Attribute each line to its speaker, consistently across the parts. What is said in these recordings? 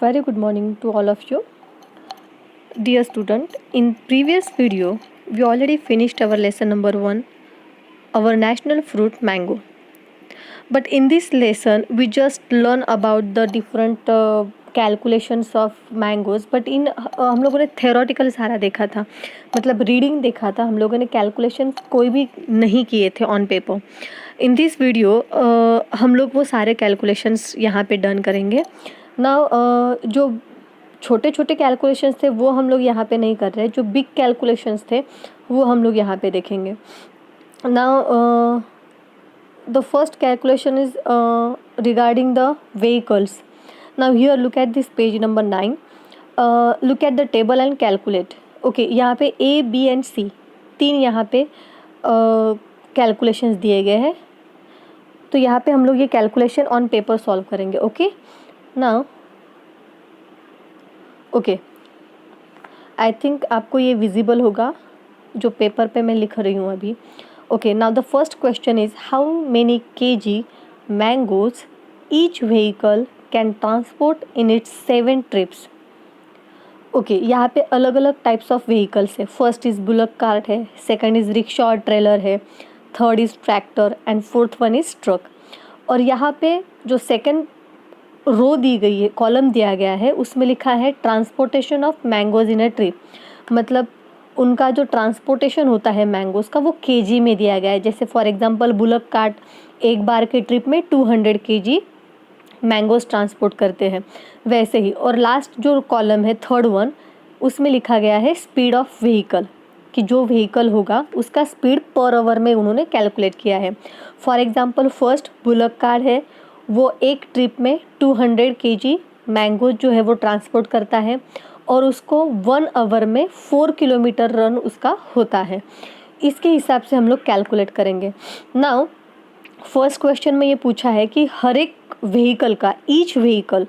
Speaker 1: Very good morning to all of you. Dear student, in previous video, we already finished our lesson number 1, our national fruit mango. But in this lesson, we just learn about the different calculations of mangoes. But हम लोगों ने theoretical सारा देखा था, मतलब reading देखा था, हम लोगों ने calculations कोई भी नहीं किए थे on paper. In this video हम लोग वो सारे कैलकुलेशंस यहाँ पे डन करेंगे. नाउ जो छोटे छोटे कैलकुलेशंस थे वो हम लोग यहाँ पे नहीं कर रहे, जो बिग कैलकुलेशंस थे वो हम लोग यहाँ पे देखेंगे. Now the first calculation is regarding the vehicles. Now here look at this page number 9. Look at the table and calculate. Okay, यहाँ पे ए बी एंड सी तीन यहाँ पे कैलकुलेशंस दिए गए हैं. तो यहाँ पे हम लोग ये कैलकुलेशन ऑन पेपर सॉल्व करेंगे. Okay, now okay, I think आपको ये विजिबल होगा जो पेपर पे मैं लिख रही हूँ अभी. Okay, now the first question is how many KG mangoes each vehicle can transport in its 7 trips. Okay, यहाँ पे अलग अलग टाइप्स ऑफ व्हीकल्स है. फर्स्ट इज बुलक कार्ट है, सेकंड इज रिक्शा और ट्रेलर है, third is tractor and fourth one is truck. और यहाँ पे जो सेकंड रो दी गई है, कॉलम दिया गया है, उसमें लिखा है transportation of mangoes in a trip. मतलब उनका जो ट्रांसपोर्टेशन होता है मैंगोज का वो केजी में दिया गया है. जैसे फॉर एग्जांपल बुलक कार्ट एक बार के ट्रिप में 200 केजी मैंगोज ट्रांसपोर्ट करते हैं, वैसे ही. और लास्ट जो कॉलम है थर्ड वन, उसमें लिखा गया है स्पीड ऑफ व्हीकल, कि जो व्हीकल होगा उसका स्पीड पर आवर में उन्होंने कैलकुलेट किया है. For example first bullock cart है, वो एक ट्रिप में 200 केजी मैंगो जो है वो ट्रांसपोर्ट करता है और उसको 1 आवर में 4 किलोमीटर रन उसका होता है. इसके हिसाब से हम लोग कैलकुलेट करेंगे. नाउ फर्स्ट क्वेश्चन में ये पूछा है कि हर एक व्हीकल का, ईच व्हीकल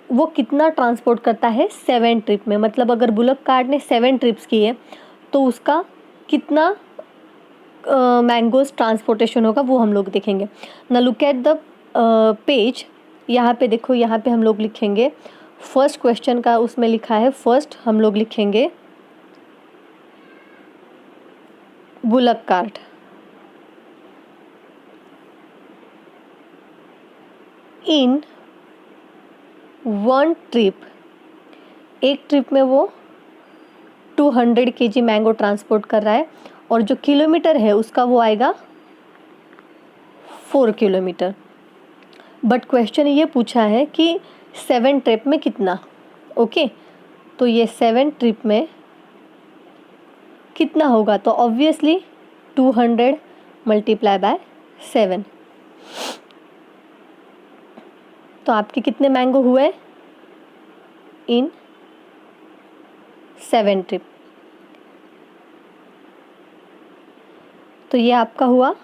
Speaker 1: वो कितना ट्रांसपोर्ट करता है 7 ट्रिप में. मतलब अगर बुलक कार्ट ने 7 ट्रिप्स किए तो उसका कितना मैंगोज ट्रांसपोर्टेशन होगा वो हम लोग देखेंगे. ना लुक एट द पेज. यहाँ पे देखो, यहाँ पे हम लोग लिखेंगे फर्स्ट क्वेश्चन का, उसमें लिखा है फर्स्ट हम लोग लिखेंगे बुलक कार्ट. इन 1 ट्रिप, एक ट्रिप में वो 200 केजी मैंगो ट्रांसपोर्ट कर रहा है और जो किलोमीटर है उसका वो आएगा 4 किलोमीटर. बट क्वेश्चन ये पूछा है कि 7 ट्रिप में कितना. ओके, तो ये 7 ट्रिप में कितना होगा, तो ऑब्वियसली 200 मल्टीप्लाई बाय 7. तो आपके कितने मैंगो हुए इन 7 ट्रिप. तो ये आपका हुआ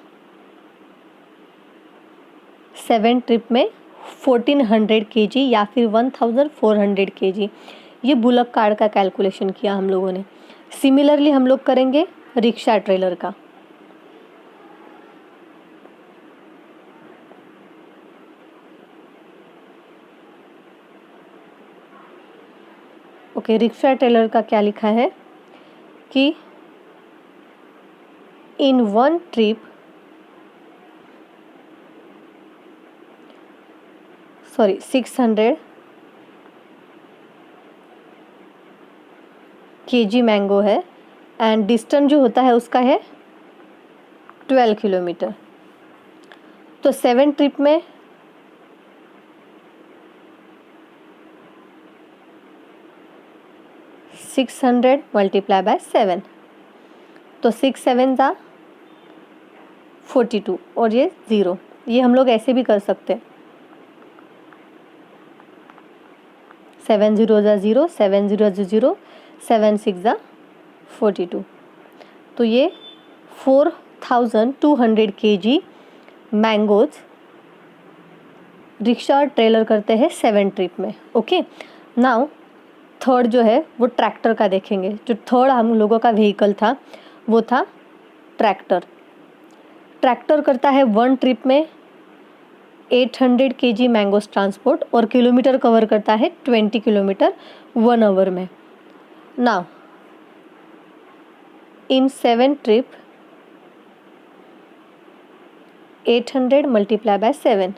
Speaker 1: 7 ट्रिप में 1400 केजी या फिर 1400 केजी. ये बुलक कार्ट का कैलकुलेशन किया हम लोगों ने. सिमिलरली हम लोग करेंगे रिक्शा ट्रेलर का. ओके, रिक्शा ट्रेलर का क्या लिखा है कि इन 1 ट्रिप, सॉरी 600 केजी मैंगो है एंड डिस्टेंस जो होता है उसका है 12 किलोमीटर. तो 7 ट्रिप में 600 मल्टीप्लाई बाय 7, तो 6 7 जा 42 और ये 0. ये हम लोग ऐसे भी कर सकते हैं, 7 0 जा 0, 7 0 जा 0, 7 6 जा 42. तो ये 4200 केजी मैंगोज रिक्शा और ट्रेलर करते हैं 7 ट्रिप में. ओके, नाउ थर्ड जो है वो ट्रैक्टर का देखेंगे. जो थर्ड हम लोगों का व्हीकल था वो था ट्रैक्टर. ट्रैक्टर करता है 1 ट्रिप में 800 kg मैंगोज ट्रांसपोर्ट और किलोमीटर कवर करता है 20 किलोमीटर 1 आवर में। Now in 7 trip 800 multiply by 7,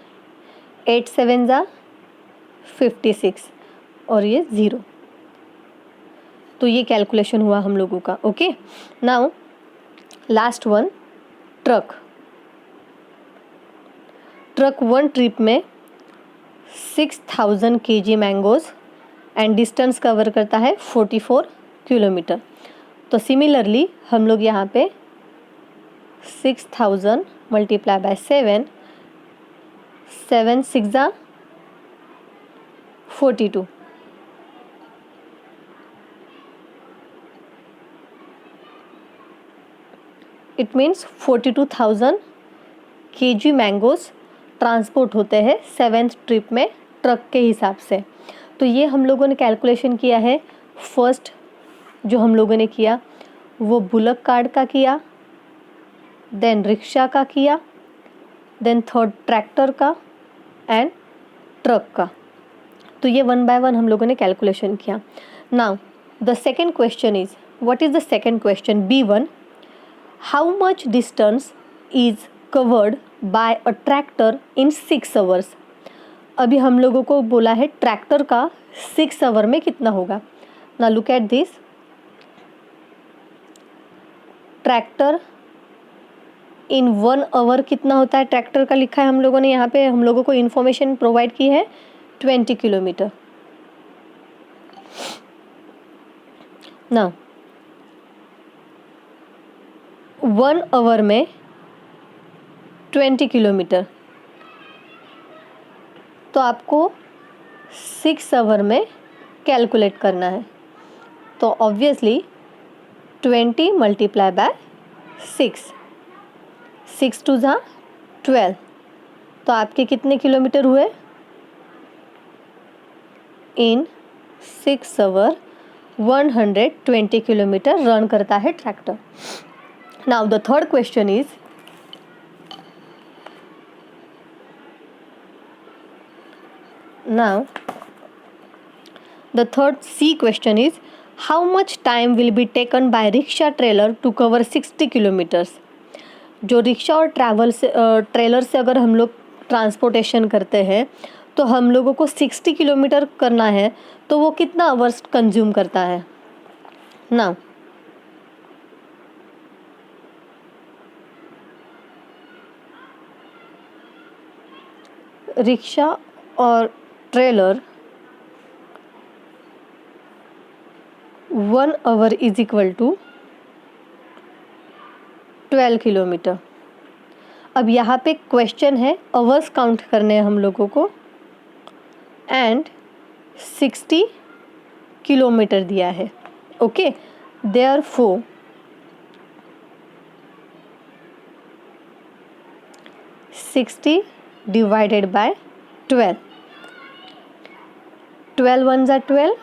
Speaker 1: 8 7 जा 56 और ये 0। तो ये कैलकुलेशन हुआ हम लोगों का। Okay, now last one, truck 1 trip में 6000 kg mangoes and distance cover करता है 44 किलोमीटर। तो सिमिलरली हम लोग यहाँ पे 6000 मल्टीप्लाई बाय 7, 7 6 जा 42, it means 42,000 kg mangoes transport होते हैं 7th ट्रिप में ट्रक के हिसाब से। तो ये हम लोगों ने कैलकुलेशन किया है। फर्स्ट जो हम लोगों ने किया वो बुलक कार्ट का किया, देन रिक्शा का किया, देन थर्ड ट्रैक्टर का एंड ट्रक का। तो ये 1 बाय 1 हम लोगों ने कैलकुलेशन किया। Now the second question is, what is the second question? B1, how much distance is covered by a tractor in 6 hours. अभी हम लोगों को बोला है ट्रैक्टर का 6 आवर में कितना होगा। Now look at this, tractor in 1 hour कितना होता है ट्रैक्टर का, लिखा है हम लोगों ने यहाँ पे, हम लोगों को इन्फॉर्मेशन प्रोवाइड की है 20 किलोमीटर। नाउ 1 आवर में 20 किलोमीटर, तो आपको 6 आवर में कैलकुलेट करना है। तो ऑब्वियसली 20 मल्टीप्लाई बाय 6, 6 2 जा 12, तो आपके कितने किलोमीटर हुए? इन 6 आवर 120 किलोमीटर रन करता है tractor. Now the third question is, now the third C question is, how much time will be taken by rickshaw trailer to cover 60 kilometers। जो rickshaw और trailer से अगर हम लोग ट्रांसपोर्टेशन करते हैं तो हम लोगों को 60 किलोमीटर करना है, तो वो कितना आवर्स कंज्यूम करता है। नाउ रिक्शा और trailer 1 hour is equal to 12 kilometre. अब यहाँ पे क्वेश्चन है आवर्स काउंट करने हैं हम लोगों को एंड 60 किलोमीटर दिया है। ओके, देयरफॉर 60 डिवाइडेड बाय 12, 12 1 जा 12,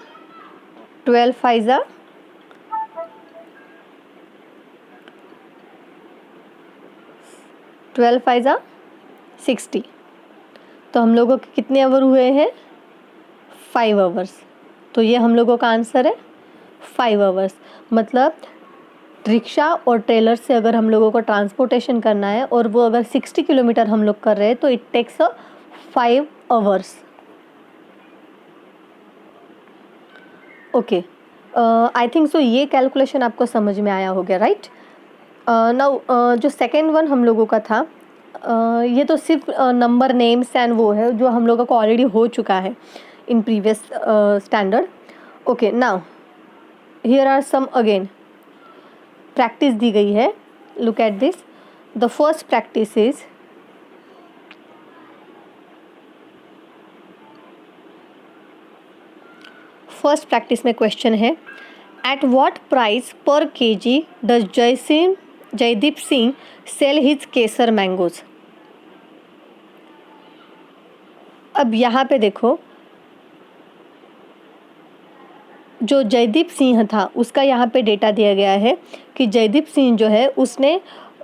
Speaker 1: 12 5 जा 12 5 जा 60। तो हम लोगों के कितने आवर हुए हैं? 5 आवर्स। तो ये हम लोगों का आंसर है 5 आवर्स। मतलब रिक्शा और ट्रेलर से अगर हम लोगों को ट्रांसपोर्टेशन करना है और वो अगर 60 किलोमीटर हम लोग कर रहे हैं तो it takes 5 hours. Okay, I think so ये कैलकुलेशन आपको समझ में आया होगा, राइट। नाउ जो सेकेंड वन हम लोगों का था, ये तो सिर्फ नंबर नेम्स एंड वो है जो हम लोगों को ऑलरेडी हो चुका है in previous standard. Okay, now here are some again practice दी गई है। Look at this, the first practice is, first practice में क्वेश्चन है, एट व्हाट प्राइस पर kg does Jaydeep Singh sell his Kesar mangoes. अब यहाँ पे देखो, जो जयदीप सिंह था उसका यहाँ पे डेटा दिया गया है कि जयदीप सिंह जो है उसने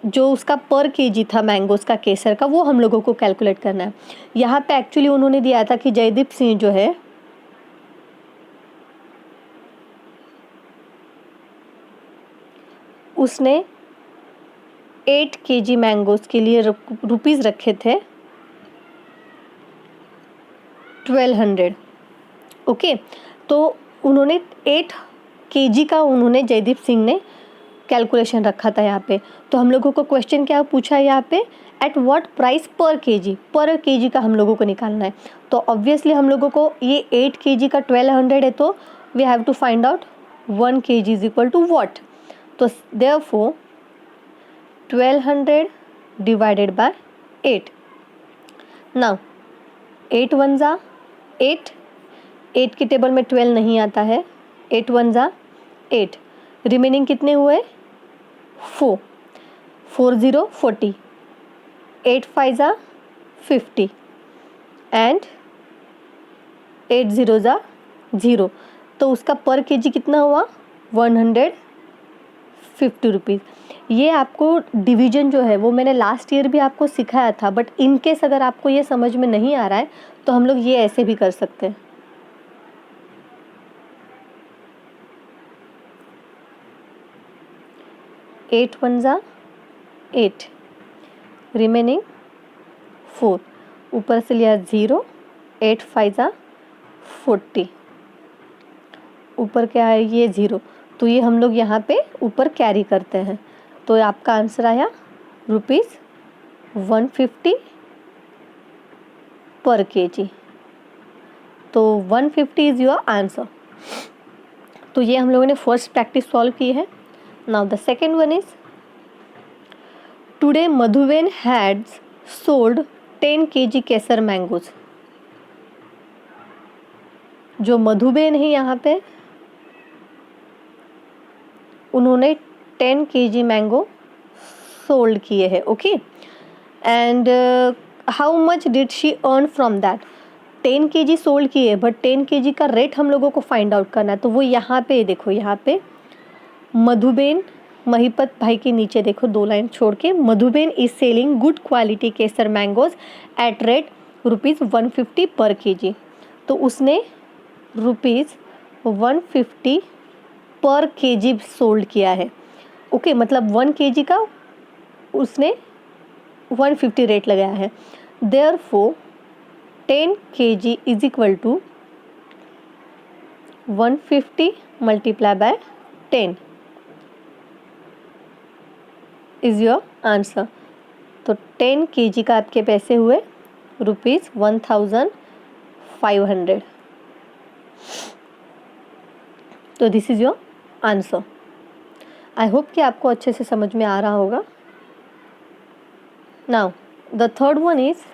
Speaker 1: जो उसका पर केजी था मैंगोज़ का, केसर का, वो हम लोगों को कैलकुलेट करना है। यहाँ पे एक्चुअली उन्होंने दिया था कि जयदीप सिंह जो है उसने 8 केजी मैंगोज़ के लिए रुपीज़ रखे थे 1200। ओके, तो उन्होंने 8 केजी का उन्होंने जयदीप सिंह ने कैलकुलेशन रखा था यहाँ पे। तो हम लोगों को क्वेश्चन क्या पूछा है यहाँ पे, एट व्हाट प्राइस पर केजी का हम लोगों को निकालना है। तो ऑब्वियसली हम लोगों को ये 8 केजी का 1200 है, तो we have to find out 1 KG is equal to what. तो देयरफॉर 1200 डिवाइडेड बाय 8। नाउ 8 1 जा 8, 8 की टेबल में 12 नहीं आता है, 8 1 जा 8, रिमेनिंग कितने हुए 4, 4 0 40, 8 5 जा 50 एंड 8 0 जा 0। तो उसका पर केजी कितना हुआ 150 रुपीज़। ये आपको डिवीजन जो है वो मैंने लास्ट ईयर भी आपको सिखाया था, बट इनकेस अगर आपको ये समझ में नहीं आ रहा है तो हम लोग ये ऐसे भी कर सकते हैं। 8 1 जा 8, रिमेनिंग 4, ऊपर से लिया 0, 8 5 जा 40, ऊपर क्या है ये 0, तो ये हम लोग यहाँ पे ऊपर कैरी करते हैं। तो आपका आंसर आया ₹150 पर केजी। तो 150 इज़ योर आंसर। तो ये हम लोगों ने फर्स्ट प्रैक्टिस सॉल्व की है। Now the second one is, today Madhuben has sold 10 kg Kesar mangoes. जो मधुबेन है यहाँ पे उन्होंने 10 kg मैंगो सोल्ड किए हैं। Okay, and how much did she earn from that. 10 kg sold किए, बट 10 kg का रेट हम लोगों को फाइंड आउट करना है। तो वो यहाँ पे देखो, यहाँ पे मधुबेन महिपत भाई के नीचे देखो 2 लाइन छोड़ के, Madhuben is selling good quality Kesar mangoes at rate ₹150 पर केजी। तो उसने ₹150 पर केजी सोल्ड किया है। ओके, मतलब 1 केजी का उसने 150 रेट लगाया है। Therefore 10 kg is equal to 150 multiply by 10 is your answer. तो 10 kg का आपके पैसे हुए ₹1500। तो this is your answer. I hope कि आपको अच्छे से समझ में आ रहा होगा। Now the third one is,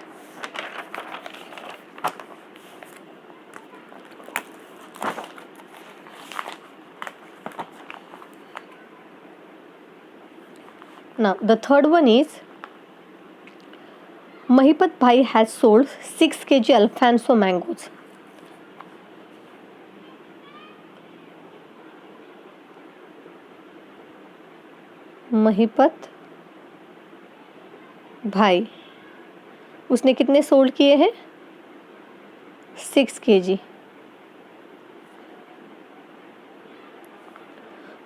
Speaker 1: Mahipat Bhai has sold 6 kg Alfonso mangoes. Mahipat Bhai उसने कितने सोल्ड किए हैं 6 kg।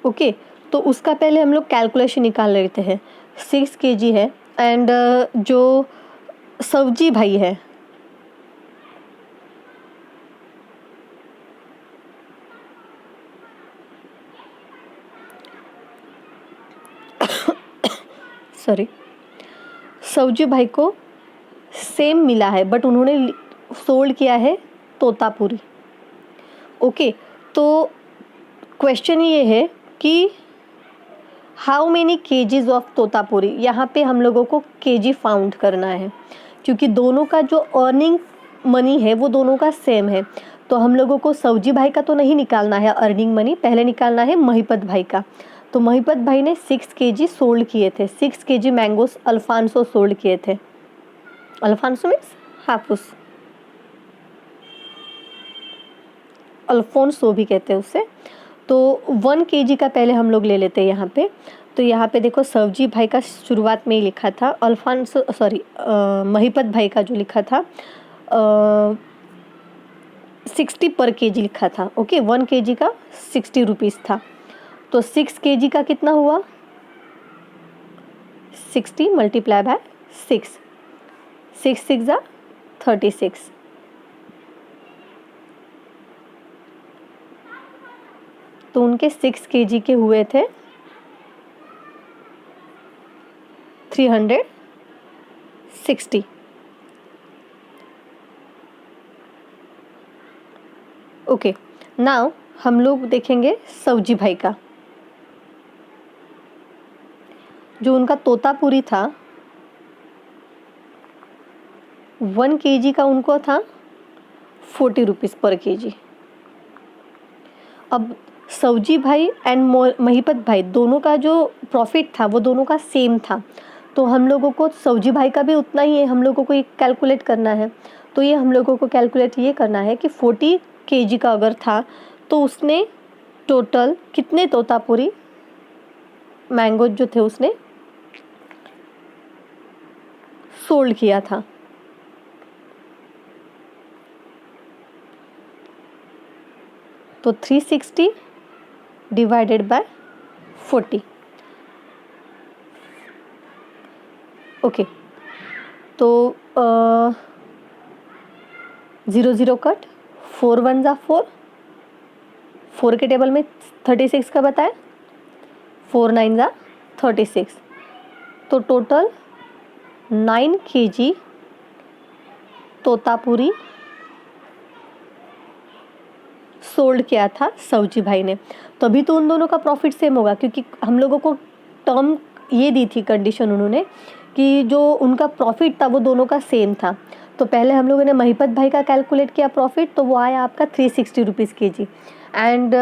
Speaker 1: ओके, तो उसका पहले हम लोग कैलकुलेशन निकाल लेते हैं। 6 kg है, एंड जो सब्जी भाई है सॉरी, सब्जी भाई को सेम मिला है, बट उन्होंने सोल्ड किया है तोतापुरी। ओके, तो क्वेश्चन ये है कि how many KGs of Totapuri. यहाँ पे हम लोगों को केजी फाउंड करना है, क्योंकि दोनों का जो अर्निंग मनी है वो दोनों का सेम है। तो हम लोगों को सब्जी भाई का तो नहीं निकालना है अर्निंग मनी, पहले निकालना है महिपत भाई का। तो महिपत भाई ने 6 kg सोल्ड किए थे, 6 kg मैंगोस अल्फांसो सोल्ड किए थे। अल्फांसो मीन्स हाफुस, अल्फोंसो भी कहते हैं उससे। तो 1 kg का पहले हम लोग ले लेते हैं यहाँ पे। तो यहाँ पे देखो सवजी भाई का शुरुआत में ही लिखा था, महिपत भाई का जो लिखा था 60 पर केजी लिखा था। ओके, 1 केजी का 60 रुपीज़ था। तो 6 केजी का कितना हुआ? 60 मल्टीप्लाई बाय 6, 6 6 जा 36। तो उनके 6 केजी के हुए थे 360। ओके, नाउ हम लोग देखेंगे सवजी भाई का। जो उनका तोतापुरी था 1 केजी का उनको था 40 रुपीज़ पर केजी। अब सवजी भाई एंड महिपत भाई दोनों का जो प्रॉफिट था वो दोनों का सेम था। तो हम लोगों को सवजी भाई का भी उतना ही है, हम लोगों को ये कैलकुलेट करना है। तो ये हम लोगों को कैलकुलेट ये करना है कि 40 केजी का अगर था तो उसने टोटल कितने तोतापुरी मैंगो जो थे उसने सोल्ड किया था। तो 360 डिवाइडेड बाय 40। ओके, तो 0 0 कट, 4 1 जा 4, 4 के टेबल में 36 का बताए, 4 9 जा 36। तो टोटल 9 केजी तोतापुरी सोल्ड किया था सवजी भाई ने। तभी तो उन दोनों का प्रॉफिट सेम होगा, क्योंकि हम लोगों को टर्म ये दी थी कंडीशन उन्होंने कि जो उनका प्रॉफिट था वो दोनों का सेम था। तो पहले हम लोगों ने महिपत भाई का कैलकुलेट किया प्रॉफिट, तो वो आया आपका 360 रुपीज़ केजी। एंड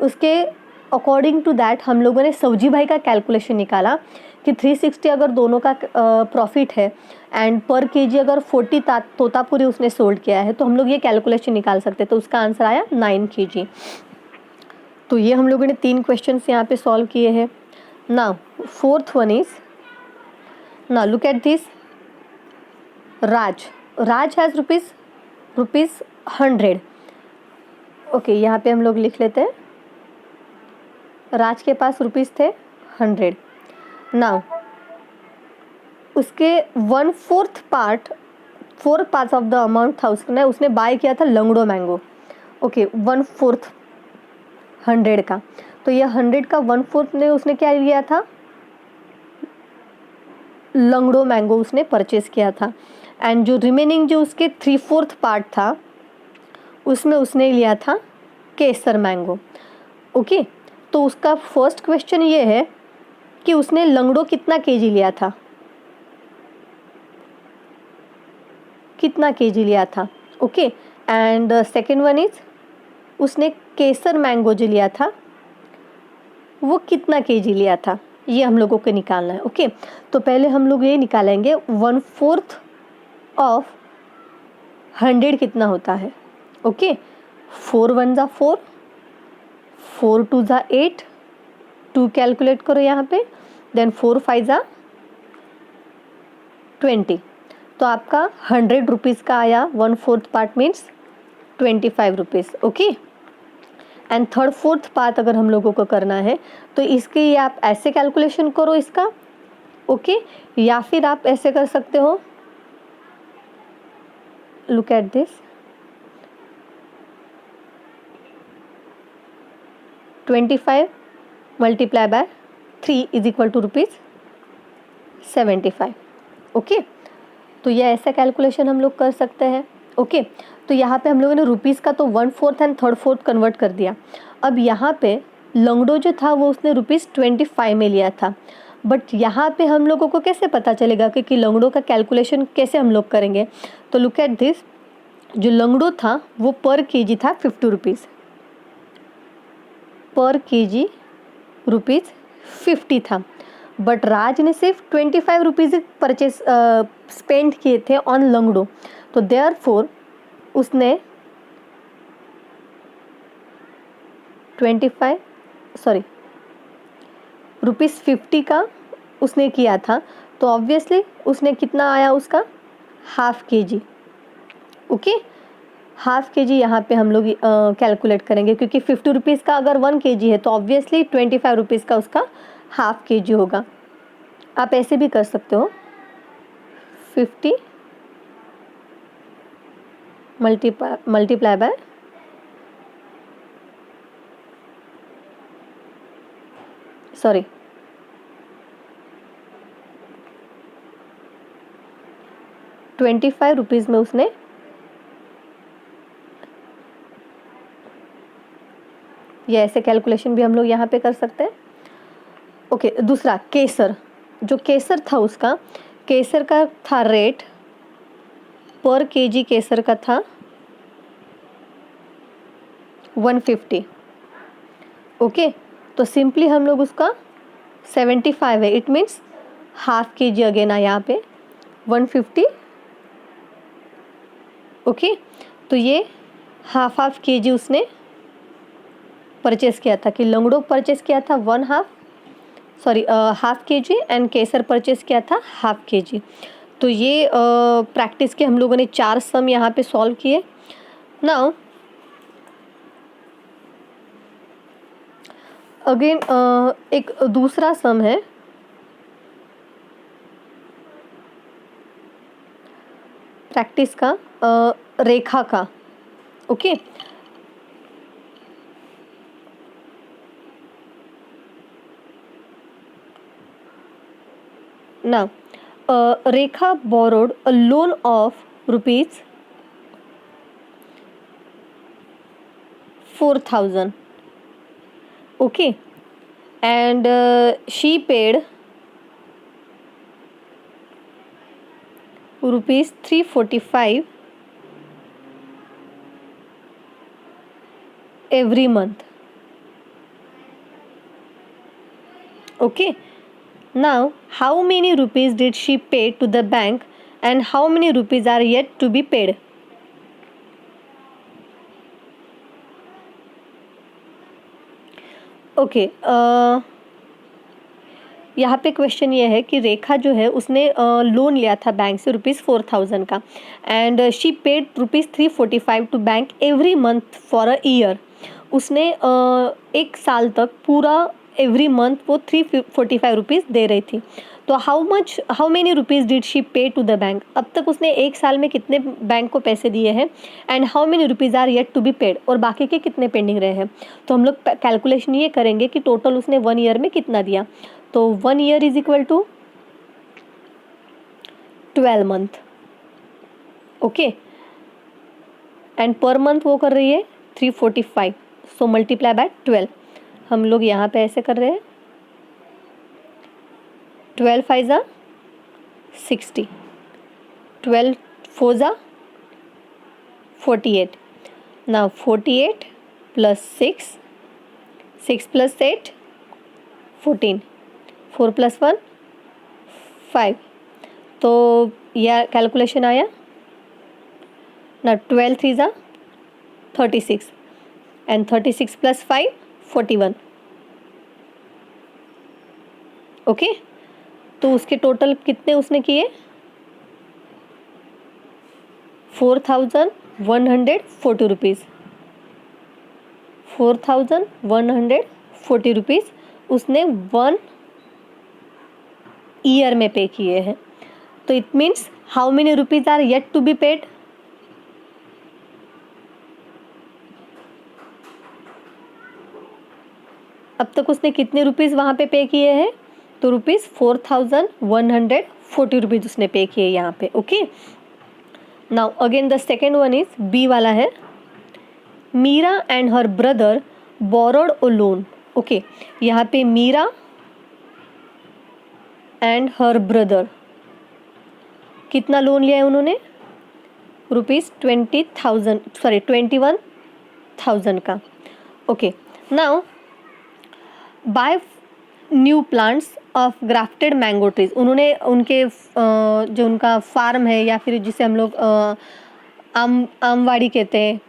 Speaker 1: उसके अकॉर्डिंग टू दैट हम लोगों ने सवजी भाई का कैलकुलेशन निकाला कि 360 अगर दोनों का प्रॉफिट है एंड पर केजी अगर 40 तोतापुरी उसने सोल्ड किया है, तो हम लोग ये कैलकुलेशन निकाल सकते हैं। तो उसका आंसर आया 9 केजी। तो ये हम लोगों ने 3 क्वेश्चंस यहाँ पे सॉल्व किए हैं। Now 4th one is, now look at this. Raj has rupees 100। Okay, यहाँ पे हम लोग लिख लेते हैं राज के पास रुपीज़ थे 100। नाउ उसके 1/4 part, 4 parts of the amount था उसने बाय किया था लंगड़ो मैंगो। ओके, 1/4 100 का, तो ये 100 का 1/4 ने उसने क्या लिया था? लंगड़ो मैंगो उसने परचेस किया था। एंड जो रिमेनिंग जो उसके 3/4 पार्ट था उसमें उसने लिया था केसर मैंगो। ओके, तो उसका फर्स्ट क्वेश्चन ये है कि उसने लंगड़ो कितना केजी लिया था, कितना केजी लिया था। Okay, and second one is उसने केसर मैंगो जो लिया था वो कितना केजी लिया था, ये हम लोगों को निकालना है। ओके, तो पहले हम लोग ये निकालेंगे 1/4 ऑफ 100 कितना होता है। ओके, 4 1 जा 4, 4 2 जा 8, 2 कैलकुलेट करो यहाँ पे, देन 4 5 जा 20। तो आपका 100 रुपीज़ का आया 1/4 part means 25 rupees. Okay, and 3rd 4th part अगर हम लोगों को करना है तो इसके लिए आप ऐसे कैलकुलेशन करो इसका। ओके, या फिर आप ऐसे कर सकते हो, look at this, 25 multiply by 3 is equal to ₹75। Okay, तो ये ऐसा कैलकुलेशन हम लोग कर सकते हैं। ओके, तो यहाँ पे हम लोगों ने रुपीज़ का तो 1/4 एंड 3rd 4th कन्वर्ट कर दिया। अब यहाँ पे लंगड़ो जो था वो उसने ₹25 में लिया था, बट यहाँ पे हम लोगों को कैसे पता चलेगा कि लंगड़ो का कैलकुलेशन कैसे हम लोग करेंगे? तो लुक एट दिस, जो लंगड़ो था वो पर केजी था 50 रुपीज़, पर केजी ₹50 था, बट राज ने सिर्फ 25 रुपीज़ परचेस स्पेंड किए थे ऑन लंगड़ो। तो देयरफॉर उसने 25 ₹50 का उसने किया था, तो ऑब्वियसली उसने कितना आया उसका half kg। Okay, half kg यहाँ पे हम लोग कैलकुलेट करेंगे, क्योंकि ₹50 का अगर 1 kg है तो ऑब्वियसली ₹25 का उसका हाफ kg होगा। आप ऐसे भी कर सकते हो, 50 मल्टीप्लाई बाय सॉरी ₹25 में उसने ये ऐसे कैलकुलेशन भी हम लोग यहाँ पे कर सकते हैं। ओके, दूसरा केसर, जो केसर था उसका, केसर का था रेट पर केजी, केसर का था 150। ओके, तो सिंपली हम लोग उसका 75 है, it means half kg again है यहाँ पे 150। ओके, तो ये हाफ kg उसने परचेस किया था, कि लंगड़ो परचेस किया था half kg and Kesar purchase किया था हाफ kg। तो ये प्रैक्टिस के हम लोगों ने 4 सम यहाँ पे सॉल्व किए। नाउ अगेन एक दूसरा सम है, प्रैक्टिस का रेखा का। Okay, now Rekha borrowed a loan of ₹4,000. Okay, and she paid ₹345 every month. Okay, now how many rupees did she pay to the bank and how many rupees are yet to be paid? Okay, यहाँ पे question ये है कि रेखा जो है उसने loan लिया था बैंक से ₹4,000 का, and she paid ₹345 to bank every month for a year. उसने एक साल तक पूरा एवरी मंथ वो ₹345 दे रही थी। तो how many rupees did she पे टू द बैंक, अब तक उसने एक साल में कितने बैंक को पैसे दिए हैं, and how many rupees are yet to be paid, और बाकी के कितने पेंडिंग रहे हैं। तो हम लोग कैलकुलेशन ये करेंगे कि टोटल उसने 1 ईयर में कितना दिया। तो 1 year is equal to 12 month. Okay, and per month वो कर रही है 345, सो मल्टीप्लाई बाय 12। हम लोग यहाँ पे ऐसे कर रहे हैं 12 5 ज़ा 60, 12 4 ज़ा 48। Now 48 plus 6 plus 8 14, 4 plus 1 5। तो यह कैलकुलेशन आया ना, 12 3 ज़ा 36 एंड 36 प्लस 5 41। ओके, तो उसके टोटल कितने उसने किए 4,140 रुपीज़। 4,140 रुपीज़ उसने 1 ईयर में पे किए हैं। तो it means how many rupees are yet to be paid, अब तक उसने कितने रुपीज़ वहाँ पे किए हैं, तो ₹4,140 रुपीज़ उसने पे किए यहाँ पे। Okay, now again the second one is B वाला है, Meera and her brother borrowed a loan. Okay, यहाँ पे मीरा एंड हर ब्रदर कितना लोन लिया है उन्होंने, ₹21,000 का। Okay, now buy new plants of grafted mango trees, उन्होंने उनके जो उनका फार्म है या फिर जिसे हम लोग आमवाड़ी कहते हैं,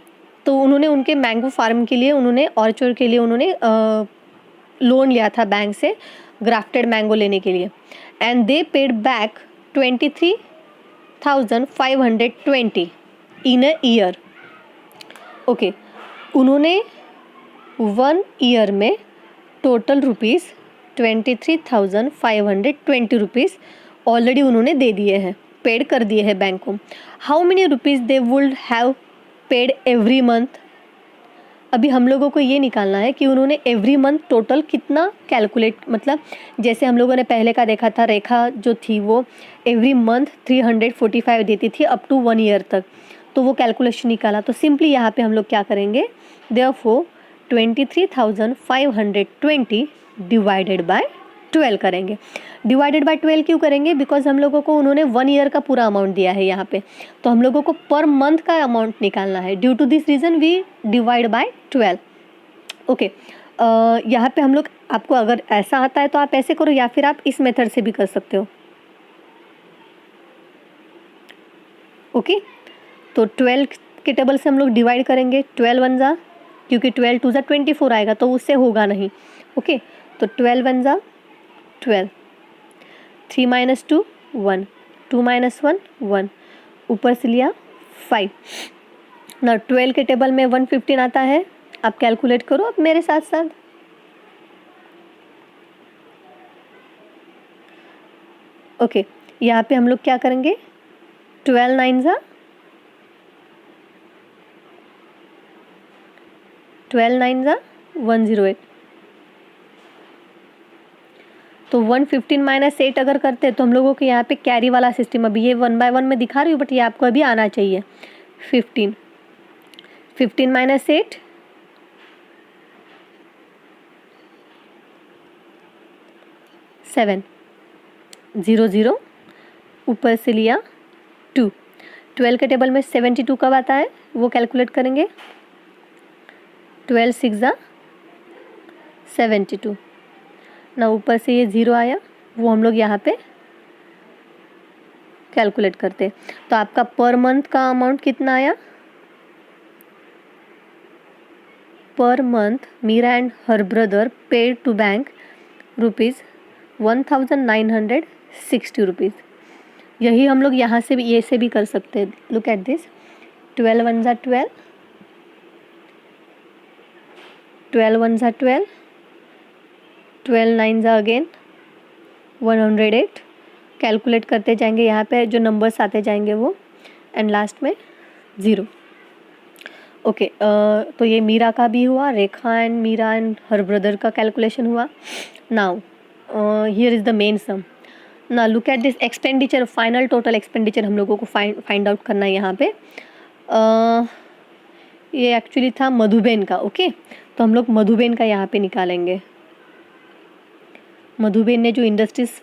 Speaker 1: तो उन्होंने उनके मैंगो फार्म के लिए, उन्होंने ऑर्चर्ड के लिए उन्होंने लोन लिया था बैंक से ग्राफ्टेड मैंगो लेने के लिए, and they paid back 23,520 in a year. Okay, उन्होंने 1 ईयर में टोटल रुपीज़ 23,520 रुपीज़ ऑलरेडी उन्होंने दे दिए हैं, पेड कर दिए हैं बैंक को। How many rupees they would have paid every month. अभी हम लोगों को ये निकालना है कि उन्होंने एवरी मंथ टोटल कितना कैलकुलेट, मतलब जैसे हम लोगों ने पहले का देखा था, रेखा जो थी वो एवरी मंथ 345 देती थी अप टू 1 ईयर तक, तो वो कैलकुलेशन निकाला। तो सिंपली यहाँ पे हम लोग क्या करेंगे, देयरफॉर 23,520 डिवाइडेड बाय 12 करेंगे। डिवाइडेड बाय 12 क्यों करेंगे, बिकॉज हम लोगों को उन्होंने 1 ईयर का पूरा अमाउंट दिया है यहाँ पे, तो हम लोगों को पर मंथ का अमाउंट निकालना है। Due to this reason we divide by 12। Okay, यहाँ पे हम लोग, आपको अगर ऐसा आता है तो आप ऐसे करो, या फिर आप इस मेथड से भी कर सकते हो। ओके, तो 12 के टेबल से हम लोग डिवाइड करेंगे, 12 वन जा, क्योंकि 12 टू जा 24 आएगा तो उससे होगा नहीं। ओके, तो 12 वन जा 12, 3 माइनस 2 1, 2 माइनस 1 1, ऊपर से लिया 5 ना। 12 के टेबल में 115 आता है, आप कैलकुलेट करो अब मेरे साथ साथ। ओके, यहाँ पे हम लोग क्या करेंगे, 12 9 जा 12 9 जा 108, तो 115 माइनस 8 अगर करते हैं तो हम लोगों को यहाँ पे कैरी वाला सिस्टम, अभी ये 1 बाय 1 में दिखा रही हूँ बट ये आपको अभी आना चाहिए। 15 माइनस 8 7 0 0, ऊपर से लिया 2। 12 के टेबल में 72 कब आता है वो कैलकुलेट करेंगे, 12 6 जा 72 ना, ऊपर से ये 0 आया, वो हम लोग यहाँ पे कैलकुलेट करते हैं। तो आपका पर मंथ का अमाउंट कितना आया, per month Meera and her brother paid to bank rupees 1960 rupees. यही हम लोग यहाँ से भी, ये से भी कर सकते हैं। लुक एट दिस, 12 वन जा 12, 12 वन जा 12, 12 नाइन जा अगेन 108, कैलकुलेट करते जाएंगे, यहाँ पे जो नंबर्स आते जाएंगे वो, एंड लास्ट में 0। ओके, तो ये मीरा का भी हुआ, Rekha and Meera and her brother का कैलकुलेशन हुआ। Now here is the main sum. ना look at this expenditure, final total expenditure हम लोगों को फाइंड आउट करना है यहाँ पे। ये एक्चुअली था मधुबेन का। ओके, तो हम लोग मधुबेन का यहाँ पे निकालेंगे। मधुबेन ने जो इंडस्ट्रीज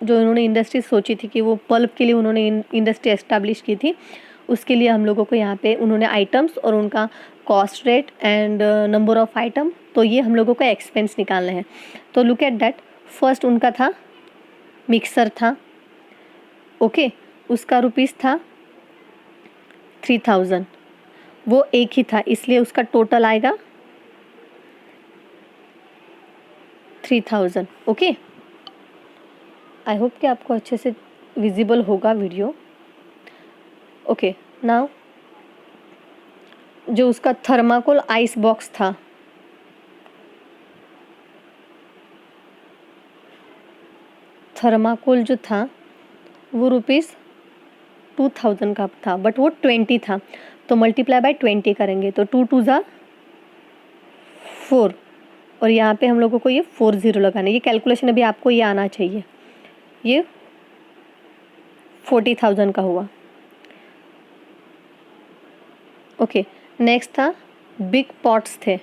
Speaker 1: जो उन्होंने इंडस्ट्रीज सोची थी कि वो पल्प के लिए उन्होंने इंडस्ट्री एस्टैब्लिश की थी, उसके लिए हम लोगों को यहाँ पे उन्होंने आइटम्स और उनका cost rate and number of item, तो ये हम लोगों को एक्सपेंस निकालना है। तो लुक एट दैट, फर्स्ट उनका था मिक्सर था। ओके, उसका रुपीस था 3000, वो एक ही था इसलिए उसका टोटल आएगा 3000। ओके, आई होप कि आपको अच्छे से विजिबल होगा वीडियो। ओके, नाउ जो उसका थर्माकोल आइस बॉक्स था, थर्माकोल जो था वो रुपीस 2000 का था, बट वो 20 था, तो मल्टीप्लाई बाय 20 करेंगे, तो 2 2 जा 4, और यहाँ पे हम लोगों को ये 40 लगाना है। ये कैलकुलेशन अभी आपको ये आना चाहिए। ये 40,000 का हुआ। ओके, नेक्स्ट था बिग पॉट्स थे,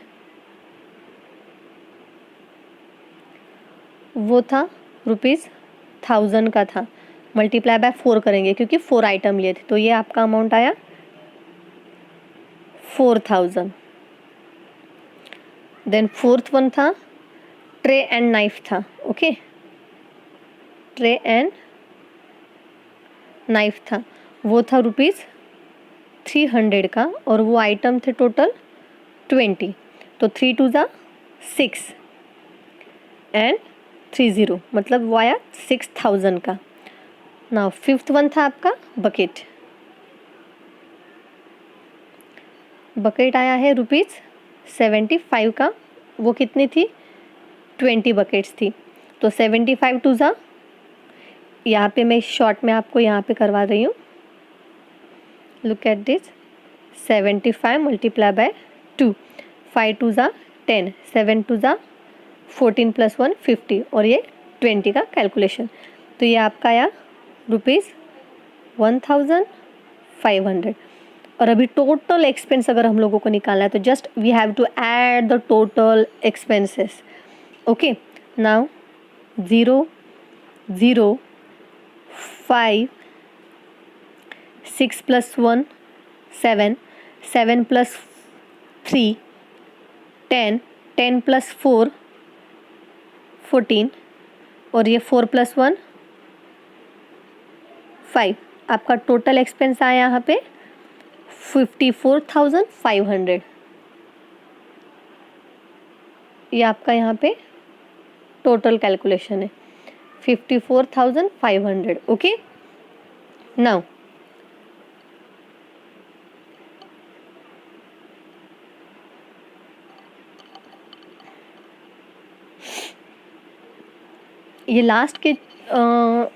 Speaker 1: वो था रुपीस 1000 का था, मल्टीप्लाई बाय 4 करेंगे क्योंकि 4 आइटम लिए थे, तो ये आपका अमाउंट आया 4000। देन फोर्थ वन था ट्रे एंड नाइफ था। ओके, ट्रे एंड नाइफ था, वो था रुपीस 300 का, और वो आइटम थे टोटल 20, तो 3 2 जा 6 एंड 30, मतलब वो आया 6000 का। नाउ फिफ्थ वन था आपका बकेट। बकेट आया है ₹75 का। वो कितनी थी? 20 बकेट्स थी। तो 75 टू ज़ा, यहाँ पे मैं शॉर्ट में आपको यहाँ पे करवा रही हूँ। Look at this, 75 multiply by 2, 5 two ज़ा 10, 7 टू ज़ा 14 + 1 50 और ये 20 का कैलकुलेशन। तो ये आपका आया ₹1500। और अभी टोटल एक्सपेंस अगर हम लोगों को निकालना है तो just we have to add the total expenses. Okay, now 0 0 5 6 + 1 7 7 + 3 10 10 + 4 14 और ये 4 + 1 5। आपका टोटल एक्सपेंस आया यहाँ पे 54,500। ये आपका यहाँ पे टोटल कैलकुलेशन है 54,500। ओके, नाउ ये लास्ट के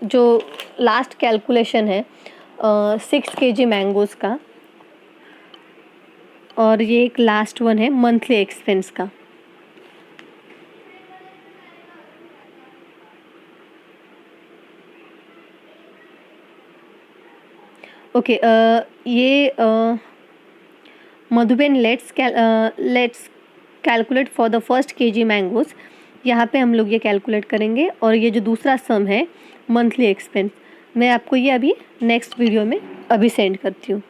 Speaker 1: जो लास्ट कैलकुलेशन है 6 kg मैंगोज़ का, और ये एक लास्ट वन है मंथली एक्सपेंस का। ओके, ये Madhuben let's calculate for the first kg mangoes. यहाँ पे हम लोग ये कैलकुलेट करेंगे। और ये जो दूसरा सम है मंथली एक्सपेंस, मैं आपको ये अभी नेक्स्ट वीडियो में अभी सेंड करती हूँ।